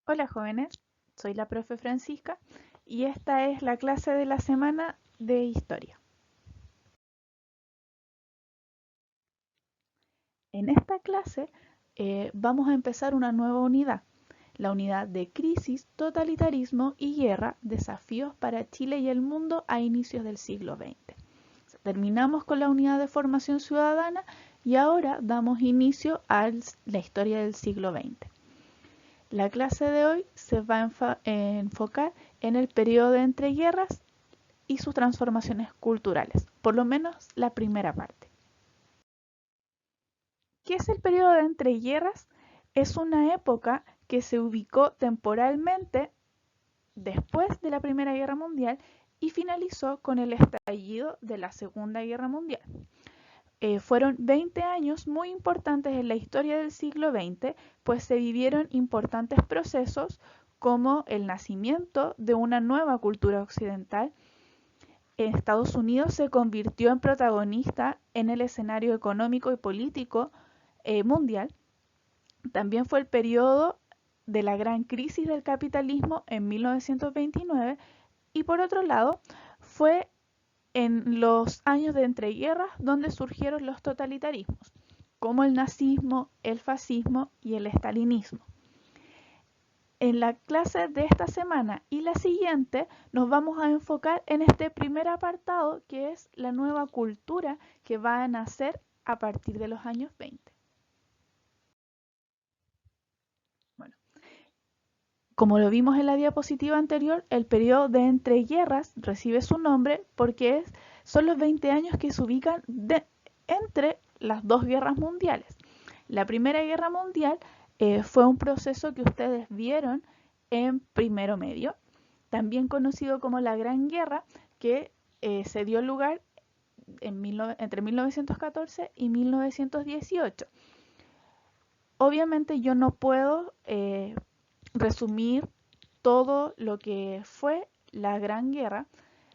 Hola jóvenes, soy la profe Francisca y esta es la clase de la semana de historia. En esta clase vamos a empezar una nueva unidad, la unidad de crisis, totalitarismo y guerra, desafíos para Chile y el mundo a inicios del siglo XX. Terminamos con la unidad de formación ciudadana y ahora damos inicio a la historia del siglo XX. La clase de hoy se va a enfocar en el periodo de entreguerras y sus transformaciones culturales, por lo menos la primera parte. ¿Qué es el periodo de entreguerras? Es una época que se ubicó temporalmente después de la Primera Guerra Mundial y finalizó con el estallido de la Segunda Guerra Mundial. Fueron 20 años muy importantes en la historia del siglo XX, pues se vivieron importantes procesos como el nacimiento de una nueva cultura occidental. Estados Unidos se convirtió en protagonista en el escenario económico y político mundial. También fue el periodo de la gran crisis del capitalismo en 1929 y por otro lado fue en los años de entreguerras donde surgieron los totalitarismos, como el nazismo, el fascismo y el estalinismo. En la clase de esta semana y la siguiente nos vamos a enfocar en este primer apartado que es la nueva cultura que va a nacer a partir de los años 20. Bueno, como lo vimos en la diapositiva anterior, el periodo de entreguerras recibe su nombre porque son los 20 años que se ubican entre las dos guerras mundiales. La Primera Guerra Mundial fue un proceso que ustedes vieron en primero medio, también conocido como la Gran Guerra, que se dio lugar entre 1914 y 1918. Obviamente yo no puedo resumir todo lo que fue la Gran Guerra.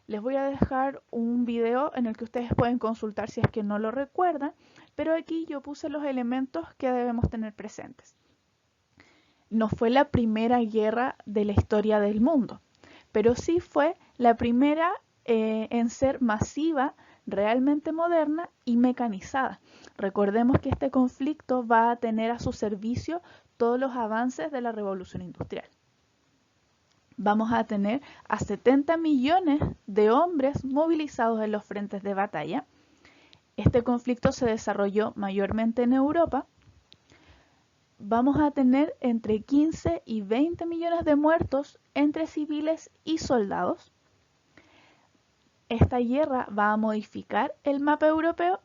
Les voy a dejar un video en el que ustedes pueden consultar si es que no lo recuerdan, pero aquí yo puse los elementos que debemos tener presentes. No fue la primera guerra de la historia del mundo, pero sí fue la primera en ser masiva, realmente moderna y mecanizada. Recordemos que este conflicto va a tener a su servicio todos los avances de la revolución industrial. Vamos a tener a 70 millones de hombres movilizados en los frentes de batalla. Este conflicto se desarrolló mayormente en Europa. Vamos a tener entre 15 y 20 millones de muertos entre civiles y soldados. Esta guerra va a modificar el mapa europeo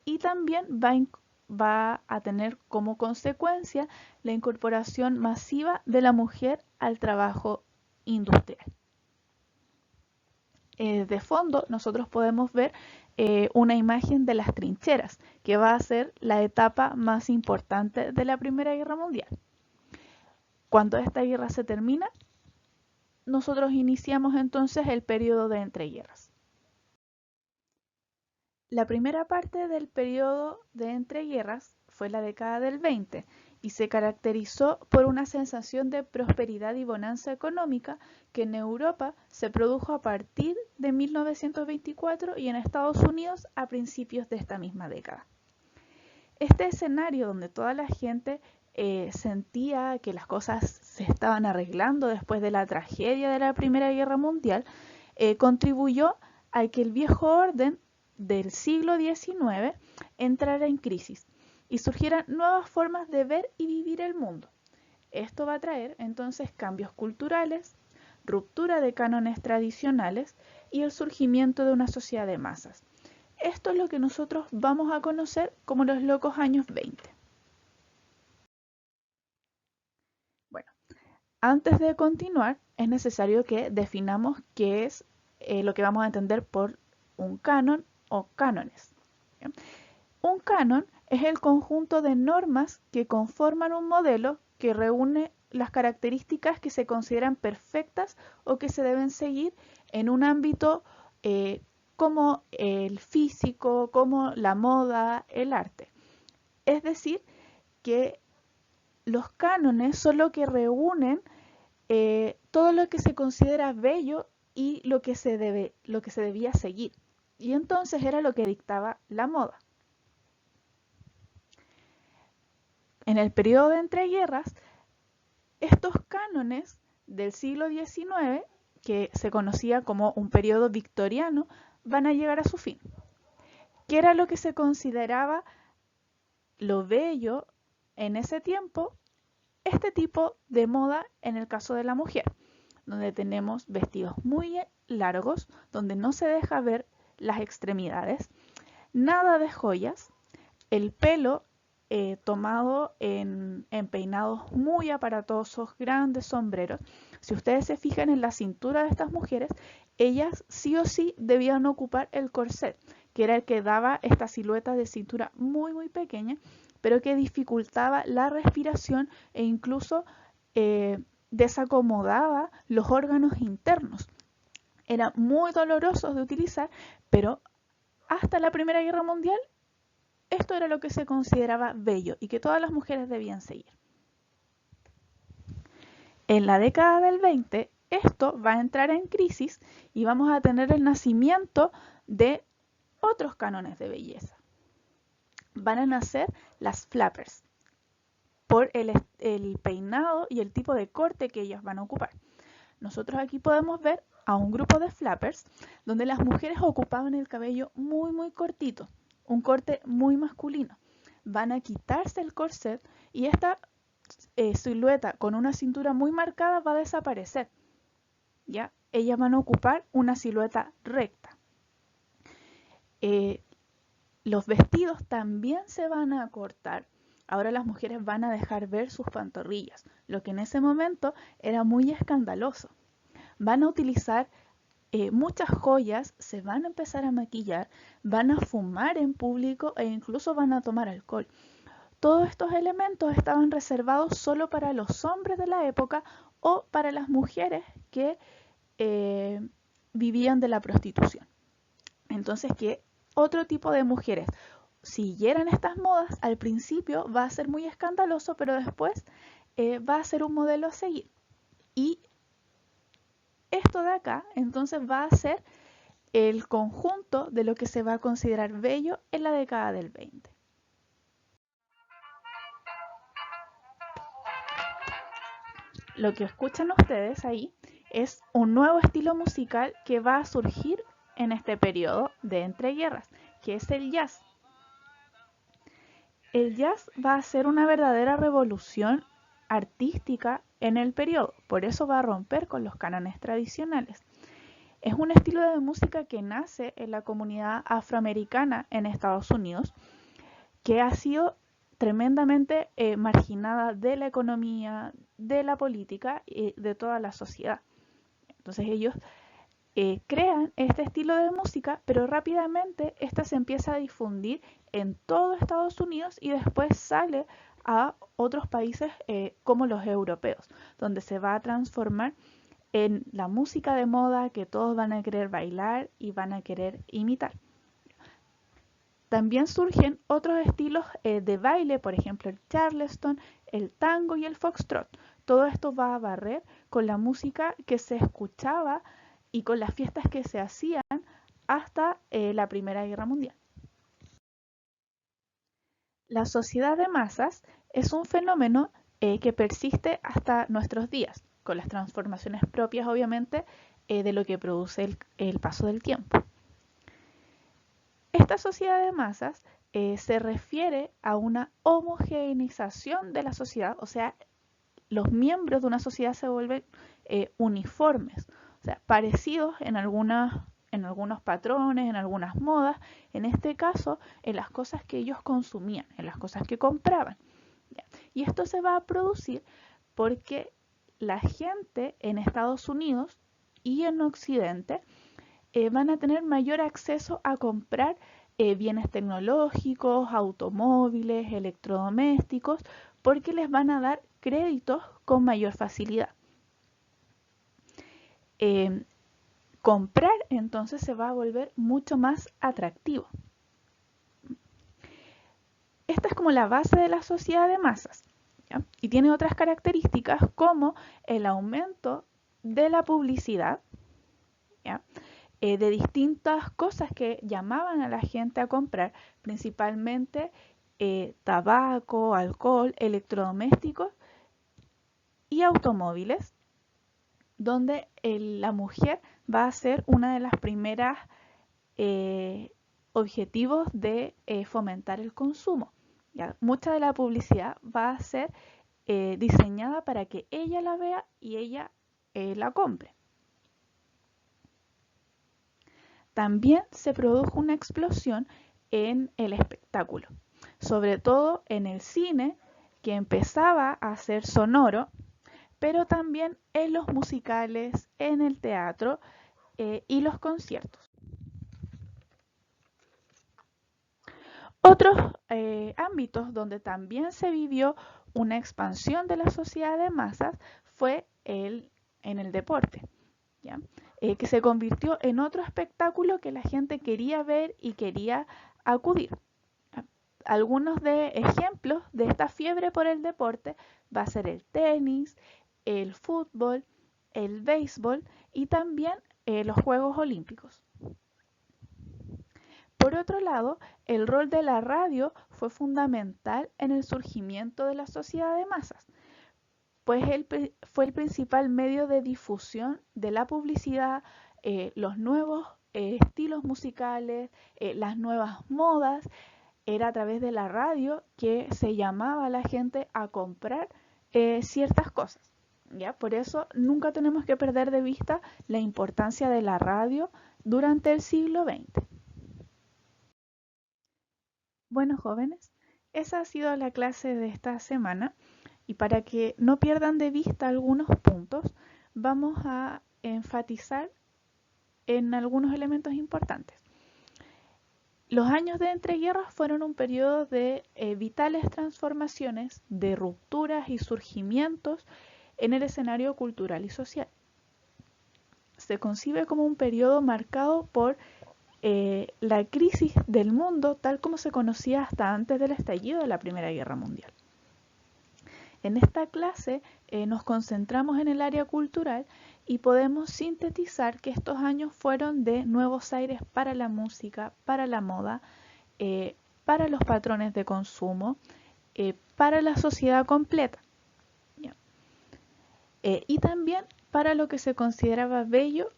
y también va a tener como consecuencia la incorporación masiva de la mujer al trabajo industrial. De fondo nosotros podemos ver una imagen de las trincheras, que va a ser la etapa más importante de la Primera Guerra Mundial. Cuando esta guerra se termina, nosotros iniciamos entonces el periodo de entreguerras. La primera parte del periodo de entreguerras fue la década del 20 y se caracterizó por una sensación de prosperidad y bonanza económica que en Europa se produjo a partir de 1924 y en Estados Unidos a principios de esta misma década. Este escenario donde toda la gente sentía que las cosas se estaban arreglando después de la tragedia de la Primera Guerra Mundial, contribuyó a que el viejo orden del siglo XIX entrara en crisis y surgieran nuevas formas de ver y vivir el mundo. Esto va a traer entonces cambios culturales, ruptura de cánones tradicionales y el surgimiento de una sociedad de masas. Esto es lo que nosotros vamos a conocer como los locos años 20. Bueno, antes de continuar, es necesario que definamos qué es lo que vamos a entender por un canon o cánones. ¿Bien? Un canon es el conjunto de normas que conforman un modelo que reúne las características que se consideran perfectas o que se deben seguir en un ámbito como el físico, como la moda, el arte. Es decir, que los cánones son lo que reúnen todo lo que se considera bello y lo que se debía seguir. Y entonces era lo que dictaba la moda. En el periodo de entreguerras, estos cánones del siglo XIX, que se conocía como un periodo victoriano, van a llegar a su fin. ¿Qué era lo que se consideraba lo bello en ese tiempo? Este tipo de moda en el caso de la mujer, donde tenemos vestidos muy largos, donde no se deja ver las extremidades, nada de joyas, el pelo tomado en peinados muy aparatosos, grandes sombreros. Si ustedes se fijan en la cintura de estas mujeres, ellas sí o sí debían ocupar el corset, que era el que daba esta silueta de cintura muy pequeña, pero que dificultaba la respiración e incluso desacomodaba los órganos internos. Era muy doloroso de utilizar, pero hasta la Primera Guerra Mundial esto era lo que se consideraba bello y que todas las mujeres debían seguir. En la década del 20, esto va a entrar en crisis y vamos a tener el nacimiento de otros cánones de belleza. Van a nacer las flappers por el peinado y el tipo de corte que ellas van a ocupar. Nosotros aquí podemos ver a un grupo de flappers donde las mujeres ocupaban el cabello muy cortito, un corte muy masculino. Van a quitarse el corset y esta silueta con una cintura muy marcada va a desaparecer. ¿Ya? Ellas van a ocupar una silueta recta. Los vestidos también se van a acortar. Ahora las mujeres van a dejar ver sus pantorrillas, lo que en ese momento era muy escandaloso. Van a utilizar muchas joyas, se van a empezar a maquillar, van a fumar en público e incluso van a tomar alcohol. Todos estos elementos estaban reservados solo para los hombres de la época o para las mujeres que vivían de la prostitución. Entonces, que otro tipo de mujeres siguieran estas modas, al principio va a ser muy escandaloso, pero después va a ser un modelo a seguir. Y esto de acá, entonces, va a ser el conjunto de lo que se va a considerar bello en la década del 20. Lo que escuchan ustedes ahí es un nuevo estilo musical que va a surgir en este periodo de entreguerras, que es el jazz. El jazz va a ser una verdadera revolución artística en el periodo, por eso va a romper con los cánones tradicionales. Es un estilo de música que nace en la comunidad afroamericana en Estados Unidos, que ha sido tremendamente marginada de la economía, de la política y de toda la sociedad. Entonces ellos crean este estilo de música, pero rápidamente esta se empieza a difundir en todo Estados Unidos y después sale a otros países como los europeos, donde se va a transformar en la música de moda que todos van a querer bailar y van a querer imitar. También surgen otros estilos de baile, por ejemplo el charleston, el tango y el foxtrot. Todo esto va a barrer con la música que se escuchaba y con las fiestas que se hacían hasta la Primera Guerra Mundial. La sociedad de masas es un fenómeno que persiste hasta nuestros días, con las transformaciones propias, obviamente, de lo que produce el paso del tiempo. Esta sociedad de masas se refiere a una homogeneización de la sociedad, o sea, los miembros de una sociedad se vuelven uniformes, o sea, parecidos en algunos patrones, en algunas modas, en este caso, en las cosas que ellos consumían, en las cosas que compraban. Y esto se va a producir porque la gente en Estados Unidos y en Occidente van a tener mayor acceso a comprar bienes tecnológicos, automóviles, electrodomésticos, porque les van a dar créditos con mayor facilidad. Comprar entonces se va a volver mucho más atractivo. Esta es como la base de la sociedad de masas. ¿ya? Y tiene otras características como el aumento de la publicidad, ¿ya? De distintas cosas que llamaban a la gente a comprar, principalmente tabaco, alcohol, electrodomésticos y automóviles, donde la mujer va a ser una de las primeras objetivos de fomentar el consumo. ¿Ya? Mucha de la publicidad va a ser diseñada para que ella la vea y ella la compre. También se produjo una explosión en el espectáculo, sobre todo en el cine, que empezaba a ser sonoro, pero también en los musicales, en el teatro y los conciertos. Otros ámbitos donde también se vivió una expansión de la sociedad de masas fue en el deporte, ¿ya? Que se convirtió en otro espectáculo que la gente quería ver y quería acudir. Algunos de ejemplos de esta fiebre por el deporte va a ser el tenis, el fútbol, el béisbol y también los Juegos Olímpicos. Por otro lado, el rol de la radio fue fundamental en el surgimiento de la sociedad de masas, pues fue el principal medio de difusión de la publicidad, los nuevos estilos musicales, las nuevas modas. Era a través de la radio que se llamaba a la gente a comprar ciertas cosas. ¿Ya? Por eso nunca tenemos que perder de vista la importancia de la radio durante el siglo XX. Bueno, jóvenes, esa ha sido la clase de esta semana y para que no pierdan de vista algunos puntos, vamos a enfatizar en algunos elementos importantes. Los años de entreguerras fueron un periodo de vitales transformaciones, de rupturas y surgimientos en el escenario cultural y social. Se concibe como un periodo marcado por la crisis del mundo tal como se conocía hasta antes del estallido de la Primera Guerra Mundial. En esta clase nos concentramos en el área cultural y podemos sintetizar que estos años fueron de nuevos aires para la música, para la moda, para los patrones de consumo, para la sociedad completa. Y también para lo que se consideraba bello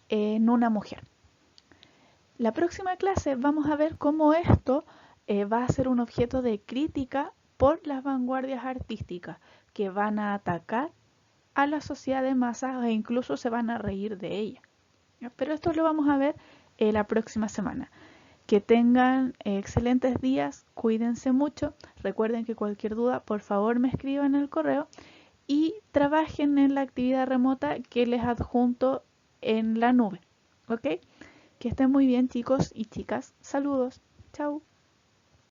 en una mujer. La próxima clase vamos a ver cómo esto va a ser un objeto de crítica por las vanguardias artísticas que van a atacar a la sociedad de masas e incluso se van a reír de ella. Pero esto lo vamos a ver la próxima semana. Que tengan excelentes días, cuídense mucho, recuerden que cualquier duda por favor me escriban en el correo y trabajen en la actividad remota que les adjunto en la nube. ¿Ok? Que estén muy bien chicos y chicas. Saludos. Chao.